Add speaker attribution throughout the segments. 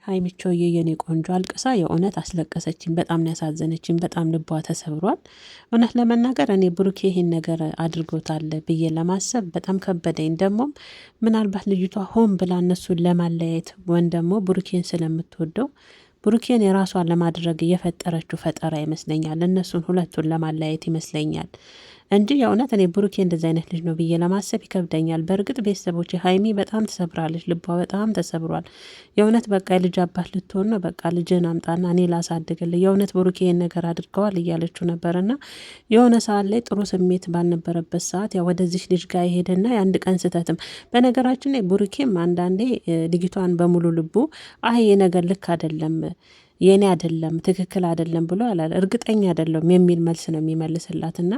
Speaker 1: ሀይሚቾዬ የኔ ቆንጆ አልቅሳ የእውነት አስለቀሰችኝ። በጣም ነው ያሳዘነችኝ። በጣም ልቧ ተሰብሯል። እውነት ለመናገር እኔ ብሩኬ ይሄን ነገር አድርጎታል ብዬ ለማሰብ በጣም ከበደኝ። ደግሞም ምናልባት ልጅቷ ሆን ብላ እነሱን ለማለያየት ወይም ደግሞ ብሩኬን ስለምትወደው ብሩኬን የራሷን ለማድረግ እየፈጠረችው ፈጠራ ይመስለኛል። እነሱን ሁለቱን ለማለያየት ይመስለኛል እንጂ የእውነት እኔ ብሩኬ እንደዚህ አይነት ልጅ ነው ብዬ ለማሰብ ይከብደኛል። በእርግጥ ቤተሰቦች ሀይሚ በጣም ተሰብራለች፣ ልቧ በጣም ተሰብሯል። የእውነት በቃ የልጅ አባት ልትሆን ነው። በቃ ልጅን አምጣና እኔ ላሳድግል። የእውነት ብሩኬ ይሄን ነገር አድርገዋል እያለችው ነበርና የሆነ ሰዓት ላይ ጥሩ ስሜት ባልነበረበት ሰዓት ያው ወደዚህ ልጅ ጋር የሄደና የአንድ ቀን ስህተትም በነገራችን ላይ ብሩኬም አንዳንዴ ልጅቷን በሙሉ ልቡ አይ ነገር ልክ አይደለም የኔ አይደለም ትክክል አይደለም ብሎ አላለ። እርግጠኛ አይደለም የሚል መልስ ነው የሚመልስላትና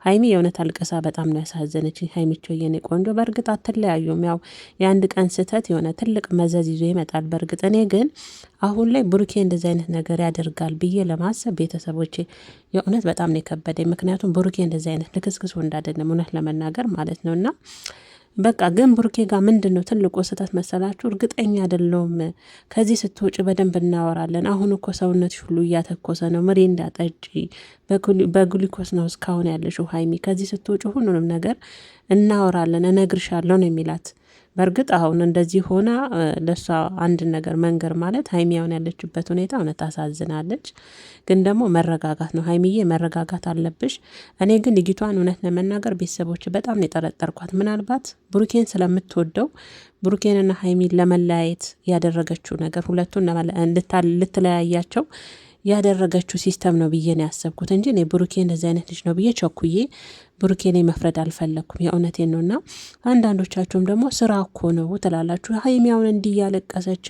Speaker 1: ሀይሚ የእውነት አልቀሳ በጣም ነው ያሳዘነችኝ። ሀይሚቾ የኔ ቆንጆ በእርግጥ አትለያዩም። ያው የአንድ ቀን ስህተት የሆነ ትልቅ መዘዝ ይዞ ይመጣል። በእርግጥ እኔ ግን አሁን ላይ ብሩኬ እንደዚህ አይነት ነገር ያደርጋል ብዬ ለማሰብ ቤተሰቦቼ የእውነት በጣም ነው የከበደኝ። ምክንያቱም ብሩኬ እንደዚህ አይነት ልክስክስ ወንድ አይደለም እውነት ለመናገር ማለት ነውና በቃ ግን ብሩኬ ጋር ምንድን ነው ትልቁ ስህተት መሰላችሁ? እርግጠኛ አይደለሁም። ከዚህ ስትወጪ በደንብ እናወራለን። አሁን እኮ ሰውነትሽ ሁሉ እያተኮሰ ነው። ምሬ እንዳጠጪ በግሉኮስ ነው እስካሁን ያለሽው ሀይሚ። ከዚህ ስትወጪ ሁሉንም ነገር እናወራለን፣ እነግርሻለሁ ነው የሚላት። በእርግጥ አሁን እንደዚህ ሆና ለሷ አንድ ነገር መንገር ማለት ሀይሚያውን ያለችበት ሁኔታ እውነት ታሳዝናለች። ግን ደግሞ መረጋጋት ነው ሀይሚዬ፣ መረጋጋት አለብሽ። እኔ ግን ልጅቷን እውነት ለመናገር ቤተሰቦች በጣም ነው የጠረጠርኳት። ምናልባት ብሩኬን ስለምትወደው ብሩኬንና ሀይሚን ለመለያየት ያደረገችው ነገር ሁለቱን ልትለያያቸው ያደረገችው ሲስተም ነው ብዬ ነው ያሰብኩት እንጂ እኔ ብሩኬ እንደዚህ አይነት ልጅ ነው ብዬ ቸኩዬ ብሩኬ ላይ መፍረድ አልፈለግኩም። የእውነቴን ነው። እና አንዳንዶቻችሁም ደግሞ ስራ እኮ ነው ትላላችሁ። ሀይሚያውን እንዲህ ያለቀሰች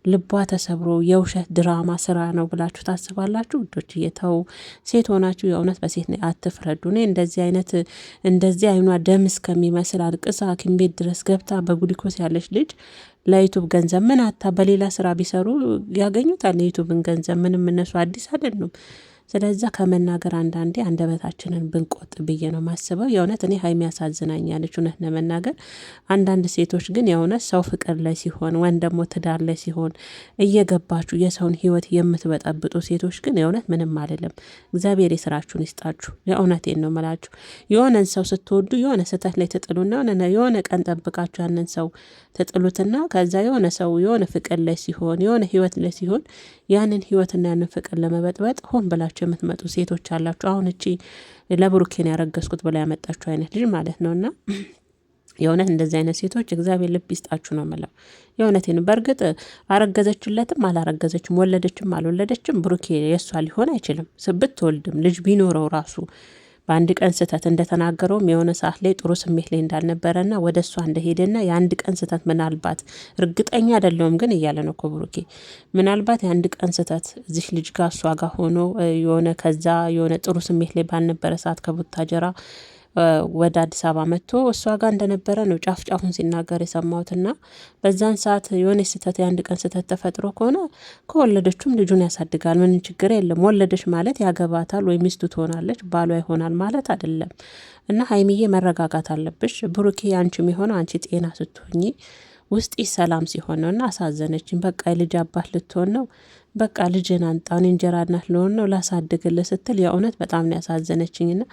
Speaker 1: ልቧ ተሰብሮ የውሸት ድራማ ስራ ነው ብላችሁ ታስባላችሁ? ውዶች እየተው ሴት ሆናችሁ የእውነት በሴት አትፍረዱ። እኔ እንደዚህ አይኗ ደም እስከሚመስል አልቅሳ ሐኪም ቤት ድረስ ገብታ በጉሊኮስ ያለች ልጅ ለዩቱብ ገንዘብ ምን አታ በሌላ ስራ ቢሰሩ ያገኙታል። የዩቱብን ገንዘብ ምንም እነሱ አዲስ አይደሉም። ስለዛ ከመናገር አንዳንዴ አንደበታችንን ብንቆጥ ብዬ ነው ማስበው። የእውነት እኔ ሀይሚ ያሳዝናኛለች እውነት ለመናገር። አንዳንድ ሴቶች ግን የእውነት ሰው ፍቅር ላይ ሲሆን ወይም ደግሞ ትዳር ላይ ሲሆን እየገባችሁ የሰውን ህይወት የምትበጠብጡ ሴቶች ግን የእውነት ምንም አይደለም። እግዚአብሔር የስራችሁን ይስጣችሁ። የእውነቴን ነው መላችሁ። የሆነን ሰው ስትወዱ የሆነ ስህተት ላይ ትጥሉና የሆነ ቀን ጠብቃችሁ ያንን ሰው ትጥሉትና ከዛ የሆነ ሰው የሆነ ፍቅር ላይ ሲሆን የሆነ ህይወት ላይ ሲሆን ያንን ህይወትና ያንን ፍቅር ለመበጥበጥ ሆን ብላችሁ የምትመጡ ሴቶች አላችሁ። አሁን እቺ ለብሩኬን ያረገዝኩት ብላ ያመጣችሁ አይነት ልጅ ማለት ነውና የእውነት እንደዚህ አይነት ሴቶች እግዚአብሔር ልብ ይስጣችሁ ነው የምለው። የእውነቴን ነው። በእርግጥ አረገዘችለትም አላረገዘችም ወለደችም አልወለደችም ብሩኬ የእሷ ሊሆን አይችልም። ብትወልድም ልጅ ቢኖረው ራሱ በአንድ ቀን ስህተት እንደተናገረውም የሆነ ሰዓት ላይ ጥሩ ስሜት ላይ እንዳልነበረና ወደ እሷ እንደሄደና የአንድ ቀን ስህተት ምናልባት እርግጠኛ አይደለሁም ግን እያለ ነው እኮ ብሩኬ። ምናልባት የአንድ ቀን ስህተት እዚህ ልጅ ጋር እሷ ጋር ሆኖ የሆነ ከዛ የሆነ ጥሩ ስሜት ላይ ባልነበረ ሰዓት ከቡታጀራ ወደ አዲስ አበባ መጥቶ እሷ ጋር እንደነበረ ነው ጫፍ ጫፉን ሲናገር የሰማሁትና በዛን ሰዓት የሆነ ስህተት የአንድ ቀን ስህተት ተፈጥሮ ከሆነ ከወለደችም ልጁን ያሳድጋል። ምን ችግር የለም። ወለደች ማለት ያገባታል ወይ ሚስቱ ትሆናለች፣ ባሏ ይሆናል ማለት አይደለም። እና ሀይሚዬ መረጋጋት አለብሽ። ብሩኬ አንቺም የሆነው አንቺ ጤና ስትሆኚ ውስጥ ሰላም ሲሆን ነውና አሳዘነችኝ። በቃ የልጅ አባት ልትሆን ነው። በቃ ልጅን አንጣን እንጀራ እናት ልሆን ነው ላሳድግልህ ስትል የእውነት በጣም ነው ያሳዘነችኝና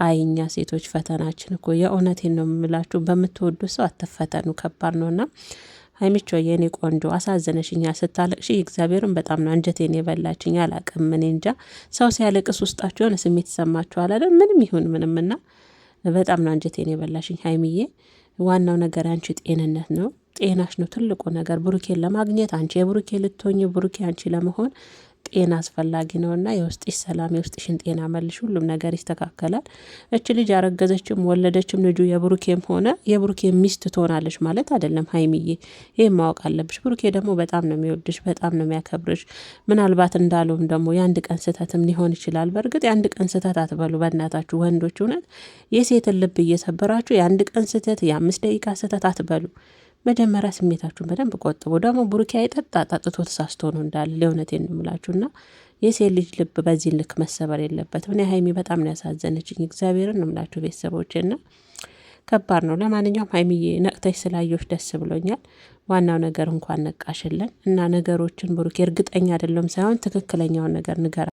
Speaker 1: አይኛ ሴቶች ፈተናችን እኮ የእውነቴን ነው የምላችሁ። በምትወዱ ሰው አትፈተኑ፣ ከባድ ነውና ሀይሚቾ የኔ ቆንጆ አሳዘነሽኛ። ስታለቅሽ እግዚአብሔርን በጣም ነው አንጀቴን የበላችኝ። አላቅም እኔ እንጃ። ሰው ሲያለቅስ ውስጣችሁ የሆነ ስሜት ይሰማችኋል አይደል? ምንም ይሁን ምንምና በጣም ነው አንጀቴን የበላሽኝ ሀይሚዬ። ዋናው ነገር አንቺ ጤንነት ነው፣ ጤናሽ ነው ትልቁ ነገር። ብሩኬን ለማግኘት አንቺ የብሩኬ ልትሆኝ ብሩኬ አንቺ ለመሆን ጤና አስፈላጊ ነውና የውስጥሽ ሰላም የውስጥሽን ጤና መልሽ፣ ሁሉም ነገር ይስተካከላል። እች ልጅ ያረገዘችም ወለደችም ልጁ የብሩኬም ሆነ የብሩኬ ሚስት ትሆናለች ማለት አይደለም ሀይሚዬ። ይሄን ማወቅ አለብሽ። ብሩኬ ደግሞ በጣም ነው የሚወድሽ፣ በጣም ነው የሚያከብርሽ። ምናልባት እንዳለውም ደግሞ የአንድ ቀን ስህተትም ሊሆን ይችላል። በእርግጥ የአንድ ቀን ስህተት አትበሉ በእናታችሁ ወንዶች። እውነት የሴትን ልብ እየሰበራችሁ የአንድ ቀን ስህተት የ5 ደቂቃ ስህተት አትበሉ። መጀመሪያ ስሜታችሁን በደንብ ቆጥቡ። ደግሞ ብሩኬ አይጠጣ ጠጥቶ ተሳስቶ ነው እንዳለ ለእውነቴን ነው የምላችሁና የሴት ልጅ ልብ በዚህ ልክ መሰበር የለበትም። እኔ ሀይሚ በጣም ነው ያሳዘነችኝ። እግዚአብሔርን ነው የምላችሁ ቤተሰቦቼና ከባድ ነው። ለማንኛውም ሀይሚዬ ነቅተሽ ስላየሁሽ ደስ ብሎኛል። ዋናው ነገር እንኳን ነቃሽልን እና ነገሮችን ብሩኬ እርግጠኛ አይደለም ሳይሆን ትክክለኛውን ነገር ንገራ